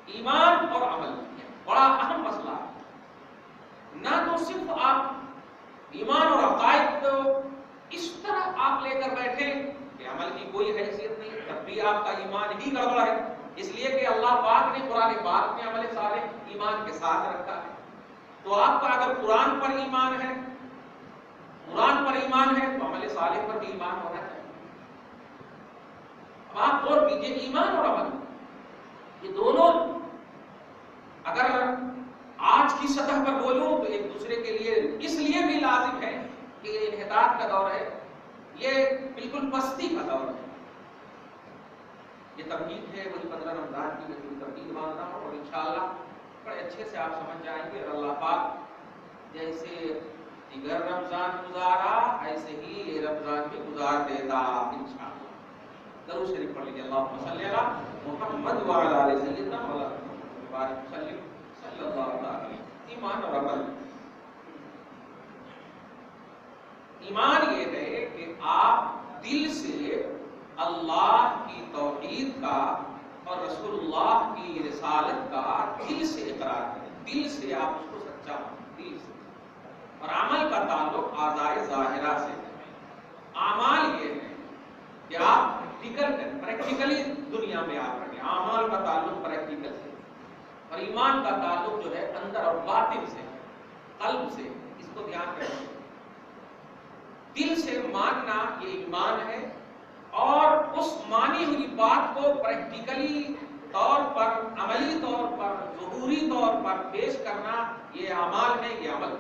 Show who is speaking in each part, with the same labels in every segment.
Speaker 1: ایمان اور عمل بڑا اہم مسئلہ ہے۔ نہ تو صرف آپ ایمان اور عقائد کو اس طرح آپ لے کر بیٹھے کہ عمل کی کوئی حیثیت نہیں، تب بھی آپ کا ایمان ہی گڑبڑ ہے، اس لیے کہ اللہ پاک نے قرآن پاک میں عمل صالح ایمان کے ساتھ رکھا ہے۔ تو آپ کا اگر قرآن پر ایمان ہے، قرآن پر ایمان ہے تو عمل صالح پر بھی ایمان ہونا چاہیے۔ اب آپ غور کیجیے، ایمان اور عمل یہ دونوں اگر آج کی سطح پر بولوں تو ایک دوسرے کے لیے اس لیے بھی لازم ہے کہ یہ انحطاط کا دور ہے، یہ بالکل پستی کا دور ہے۔ یہ تمہید ہے، وہی 15 رمضان کی میں تمہید مان رہا ہوں، اور انشاءاللہ بڑے اچھے سے آپ سمجھ جائیں گے۔ اور اللہ پاک جیسے دیگر رمضان گزارا ایسے ہی یہ رمضان بھی گزار دیتا انشاءاللہ۔ درود شریف پڑھ لیجیے، اللہم صلی علی محمد وعلی آل سیدنا محمد بارک وسلم صلی اللہ تعالی۔ ایمان اور عمل، ایمان یہ ہے کہ آپ دل سے اللہ کی توحید کا اور رسول اللہ کی رسالت کا دل سے اقرار کریں، دل سے آپ اس کو سچا دل سے۔ اور عمل کا تعلق اعضائے ظاہرہ سے ہے۔ اعمال یہ ہے کہ آپ پریکٹیکلی دنیا میں آپ رکھیں، اعمال کا تعلق پریکٹیکل سے، اور ایمان کا تعلق جو ہے اندر اور باطن سے، قلب سے۔ اس کو دھیان رکھیں، دل سے ماننا یہ ایمان ہے، اور اس مانی ہوئی بات کو پریکٹیکلی طور پر، عملی طور پر، ظہوری طور پر پیش کرنا یہ اعمال ہے، یہ عمل ہے۔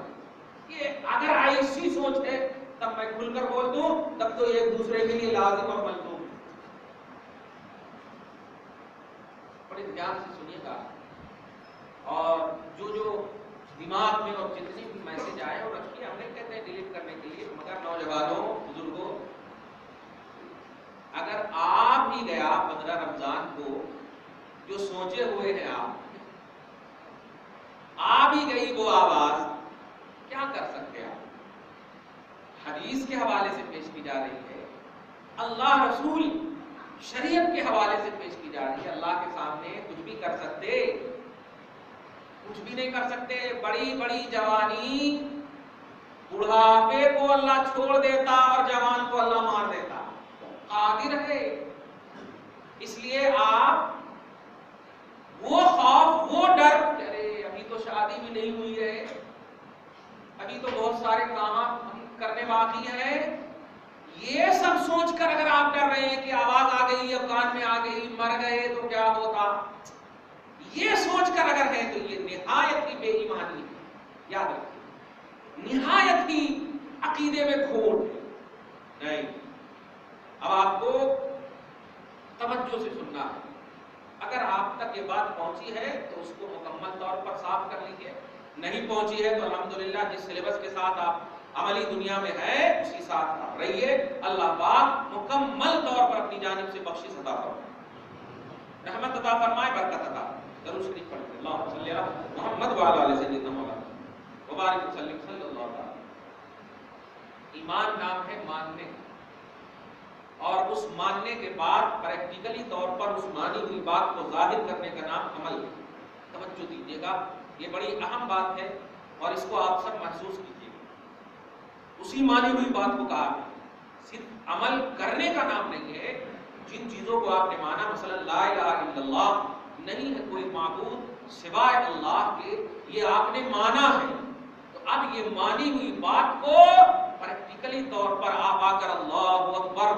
Speaker 1: یہ اگر ایسی سوچ ہے تب میں کھل کر بول دوں، تب تو ایک دوسرے کے لیے لازم اور ملزوم۔ بڑے دھیان سے سنیے گا، اور جو دماغ میں اور جتنے بھی میسج آئے اور رکھیے، ہم نے کہتے ہیں ڈیلیٹ کرنے کے لیے، مگر نوجوانوں، بزرگوں، اگر آپ ہی گیا 15 رمضان کو جو سوچے ہوئے ہیں آپ ہی گئی وہ آواز، کیا کر سکتے آپ؟ حدیث کے حوالے سے پیش کی جا رہی ہے، اللہ رسول شریعت کے حوالے سے پیش کی جا رہی ہے۔ اللہ کے سامنے کچھ بھی کر سکتے؟ کچھ بھی نہیں کر سکتے۔ بڑی بڑی جوانی، بڑھاپے کو اللہ چھوڑ دیتا اور جوان کو اللہ مار دیتا، قادر ہے۔ اس لیے آپ وہ خوف، وہ ڈر، ارے ابھی تو شادی بھی نہیں ہوئی ہے، ابھی تو بہت سارے کام کرنے باقی ہے، یہ سب سوچ کر اگر آپ ڈر رہے ہیں کہ آواز آ گئی، اب کان میں آ گئی، مر گئے تو کیا ہوتا، یہ سوچ کر اگر ہے تو یہ نہایت ہی بے ایمانی ہے۔ یاد رکھیے، نہایت ہی عقیدے میں کھوٹ ہے۔ نہیں، اب آپ کو توجہ سے سننا ہے۔ اگر آپ تک یہ بات پہنچی ہے تو اس کو مکمل طور پر صاف کر لیجیے، نہیں پہنچی ہے تو الحمدللہ جس سلیبس کے ساتھ آپ عملی دنیا میں ہے اسی ساتھ آپ رہیے۔ اللہ پاک مکمل طور پر اپنی جانب سے بخشش عطا فرمائے، رحمت عطا فرمائے، برکت عطا۔ درود شریف پڑھیں، اللہم صلی علی محمد وعلی آل سیدنا محمد وبارک وسلم صلی اللہ تعالی۔ ایمان نام ہے ماننے، اور اس ماننے کے بعد پریکٹیکلی طور پر اس مانی ہوئی بات کو ظاہر کرنے کا نام عمل ہے۔ توجہ دیجیے گا، یہ بڑی اہم بات ہے، اور اس کو آپ سب محسوس کیجیے گا۔ اسی مانی ہوئی بات کو کہا ہے، صرف عمل کرنے کا نام نہیں ہے۔ جن چیزوں کو آپ نے مانا، مثلا لا الہ الا اللہ، نہیں ہے کوئی معبود سوائے اللہ کے، یہ آپ نے مانا ہے، تو اب یہ مانی ہوئی بات کو پریکٹیکلی طور پر آپ آ کر اللہ اکبر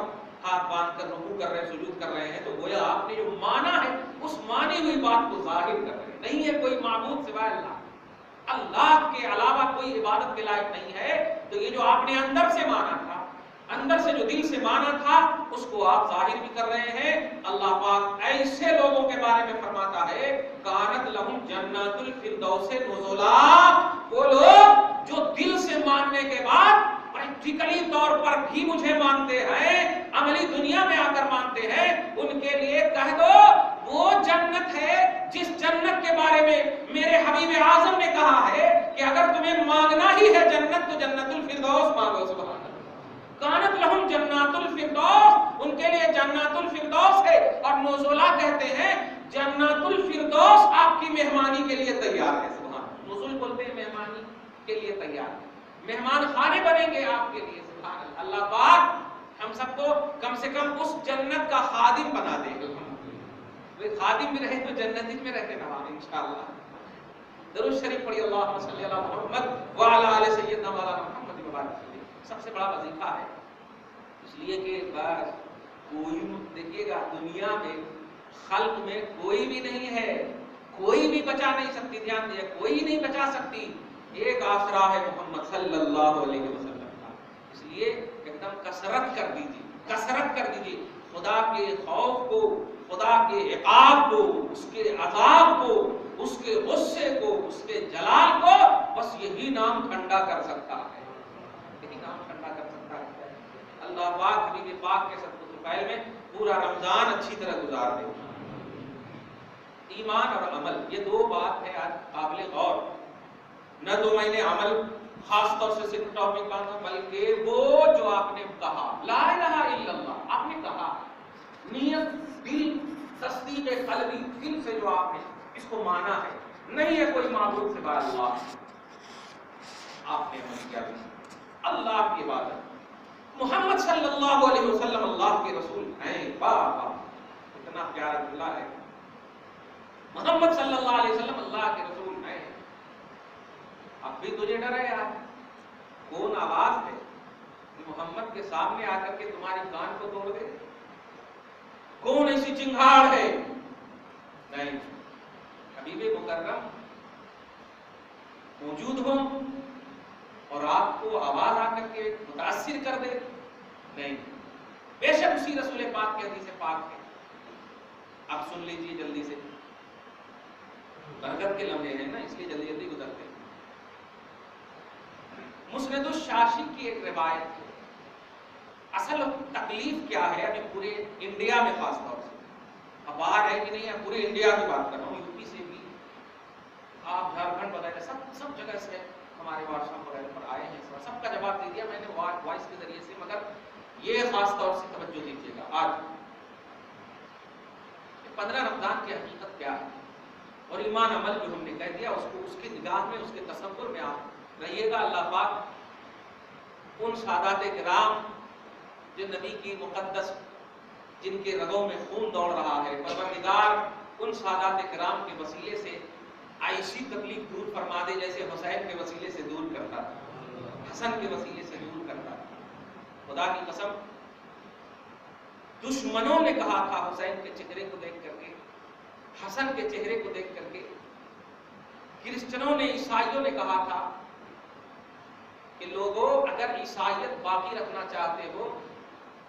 Speaker 1: ہاتھ باندھ کر رکوع کر رہے ہیں، سجود کر رہے ہیں، تو گویا آپ نے جو مانا ہے اس مانی ہوئی بات کو ظاہر کر رہے ہیں۔ نہیں ہے کوئی معبود سوائے اللہ، اللہ کے علاوہ کوئی عبادت کے لائق نہیں ہے، تو یہ جو آپ نے اندر سے مانا تھا، اندر سے جو دل سے مانا تھا، اس کو آپ ظاہر بھی کر رہے ہیں۔ اللہ پاک ایسے لوگوں کے بارے میں فرماتا ہے، کانت لہم جنات الفردوس نزلا، وہ لوگ جو دل سے ماننے کے بعد پریکٹیکلی طور پر بھی مجھے مانتے ہیں، عملی دنیا میں آ کر مانتے ہیں، ان کے لیے کہہ دو وہ جنت ہے جس جنت کے بارے میں میرے حبیب اعظم نے کہا ہے کہ اگر تمہیں مانگنا ہی ہے جنت تو جنت الفردوس مانگو۔ سبحان اللہ۔ کانت لہم جنات الفردوس، ان کے لیے جنات الفردوس ہے، اور نزلا کہتے ہیں जन्नतुल फिरदौस आपकी मेहमानी के लिए तैयार है। सुभान अल्लाह, नुज़ुल बोलते हैं मेहमानी के लिए तैयार है, मेहमान खाने बनेंगे आपके लिए। सुभान अल्लाह, अल्लाह पाक हम सबको कम से कम उस जन्नत का खादिम बना दे। खादिम भी रहे तो जन्नती में रहते ना इंशाअल्लाह। दरूद शरीफ पढ़िए, अल्लाहुम्मा सल्ली अला मुहम्मद व अला आलि सय्यदना मौलाना मुहम्मद व बारिक अलैहि। सबसे बड़ा वजीफा है, इसलिए कि बस कोई देखिएगा दुनिया में खल्क में कोई भी नहीं है, कोई भी बचा नहीं सकती, ध्यान दिया, कोई नहीं बचा सकती, एक आसरा है मोहम्मद सल्लल्लाहु अलैहि वसल्लम का। इसलिए एकदम कसरत कर दीजिए, कसरत कर दीजिए खुदा के खौफ को, खुदा के इक़ाब को, उसके अज़ाब को, उसके गुस्से को, उसके जलाल को। बस यही नाम ठंडा कर सकता है, यही नाम ठंडा कर सकता है। अल्लाह पाक हबीब पाक के सत्तुफ़ैल में पूरा रमजान अच्छी तरह गुजार दे। ईमान और अमल, ये दो बात है आज काबिल गौर। न तो मैंने अमल खास तौर से सिर्फ टॉपिक बांधा, बल्कि वो जो आपने कहा ला इलाहा इल्लल्लाह, आपने कहा नियत दिल तस्दीक क़ल्बी, दिल से जो आपने इसको माना है, नहीं है कोई माबूद सिवा अल्लाह, आपने अमल किया। अल्लाह की इबादत, मोहम्मद सल्लल्लाहु अलैहि वसल्लम अल्लाह के रसूल हैं। वाह वाह, इतना प्यारा जुमला है, मोहम्मद सल्लल्लाहु अलैहि वसल्लम अल्लाह के रसूल हैं। अब भी तुझे डर है यार, कौन आवाज है मोहम्मद के सामने आकर के तुम्हारी कान को तोड़ दे? कौन ऐसी चिंगाड़ है? नहीं, हबीबे मुकर्रम मौजूद हो और आपको आवाज आकर के मुतासिर कर दे? नहीं, बेशक उसी रसूल पाक के हदीस पाक है। आप सुन लीजिए जल्दी से, बरकत के लम्हे हैं ना, इसलिए जल्दी जल्दी गुजरते हैं। मुस्नदुश शाशी की एक रिवायत है। असल तकलीफ क्या है अभी पूरे इंडिया में, खास तौर से, अब बाहर है कि नहीं है, पूरे इंडिया की बात कर रहा हूँ, यूपी से भी, आप झारखंड वगैरह सब जगह से हमारे व्हाट्सएप वगैरह पर आए हैं। सबका जवाब दे दिया मैंने वॉइस के जरिए से, मगर ये खास तौर से तवज्जो दीजिएगा। आज 15 रमजान की हकीकत क्या है और ईमान अमल जो हमने कह दिया उसको, उसकी निगाह में, उसके तसव्वुर में आप रहिएगा। अल्लाह पाक उन सादाते किराम जो नबी की मुकद्दस, जिनके रगों में खून दौड़ रहा है, परवरदिगार उन सादाते किराम के वसीले से ऐसी तकलीफ दूर फरमा दे जैसे हुसैन के वसीले से दूर करता था, हसन के वसीले से दूर करता था। खुदा की कसम, दुश्मनों ने कहा था हुसैन के चेहरे को देख करके, हसन के चेहरे को देख करके, क्रिश्चियनों ने, ईसाइयों ने कहा था कि लोगों अगर ईसाइयत बाकी रखना चाहते हो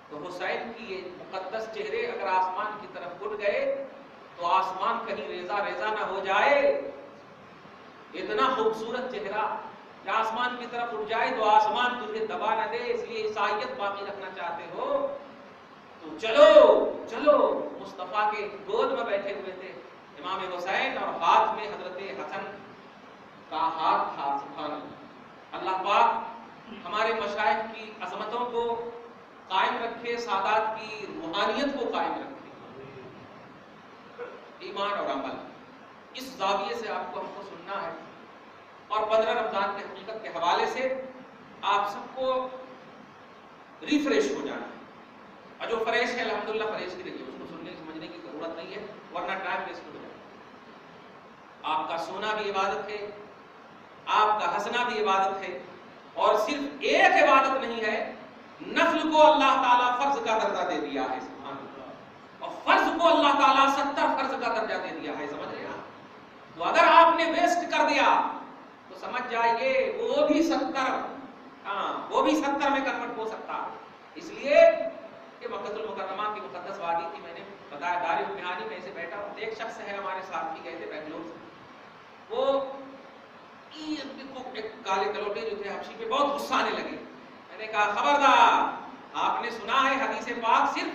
Speaker 1: तो हुसैन की ये मुकद्दस चेहरे अगर आसमान की तरफ उठ गए तो आसमान कहीं रेजा रेजा ना हो जाए। इतना खूबसूरत चेहरा कि आसमान की तरफ उठ जाए तो आसमान तुझे दबा न दे, इसलिए ईसाइयत बाकी रखना चाहते हो तो चलो चलो। मुस्तफा के गोद में बैठे हुए थे इमाम हुसैन और हाथ में हजरत हसन का हाथ था। सुभान अल्लाह पाक हमारे मशाइख की अजमतों को कायम रखे, सादात की रूहानियत को कायम रखे। ईमान और अमल, इस जाविये से आपको हमको सुनना है और 15 रमजान की हकीकत के हवाले से आप सबको रिफ्रेश हो जाना है। और जो फ्रेश है अल्हम्दुलिल्लाह फ्रेश ही रहिए, उसको सुनने समझने की जरूरत नहीं है, वरना टाइम वेस्ट हो जाए। आपका सोना भी इबादत है, आपका हंसना भी इबादत है, और सिर्फ एक इबादत नहीं है, नफ्ल को अल्लाह ताला फर्ज का दर्जा दे दिया है, और फर्ज को अल्लाह ताला 70 फर्ज का दर्जा दे दिया है। समझ रहे हैं? तो अगर आपने वेस्ट कर दिया तो समझ जाइए वो भी 70 में कन्वर्ट हो सकता है। इसलिए कि मक्कतुल मुकर्रमा की मुकद्दस वादी थी, मैंने बताया दारुल मिहानी में से बैठा हूँ, एक शख्स है हमारे साथ ही गए थे बेंगलोर से, वो एक काले कलोटे जो थे हबशी पे बहुत गुस्सा आने लगे। मैंने कहा खबरदार, आपने सुना है हदीस पाक सिर्फ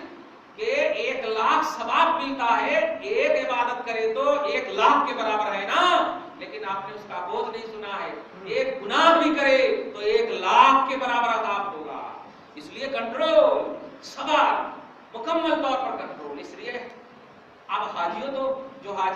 Speaker 1: कि 1 लाख सवाब मिलता है, एक इबादत करे तो 1 लाख के बराबर है ना, लेकिन आपने उसका बोझ नहीं सुना है, एक गुनाह भी करे तो 1 लाख के बराबर अज़ाब होगा। इसलिए कंट्रोल, सब्र, मुकम्मल तौर पर कंट्रोल। इसलिए अब हाजियों तो جو حاجی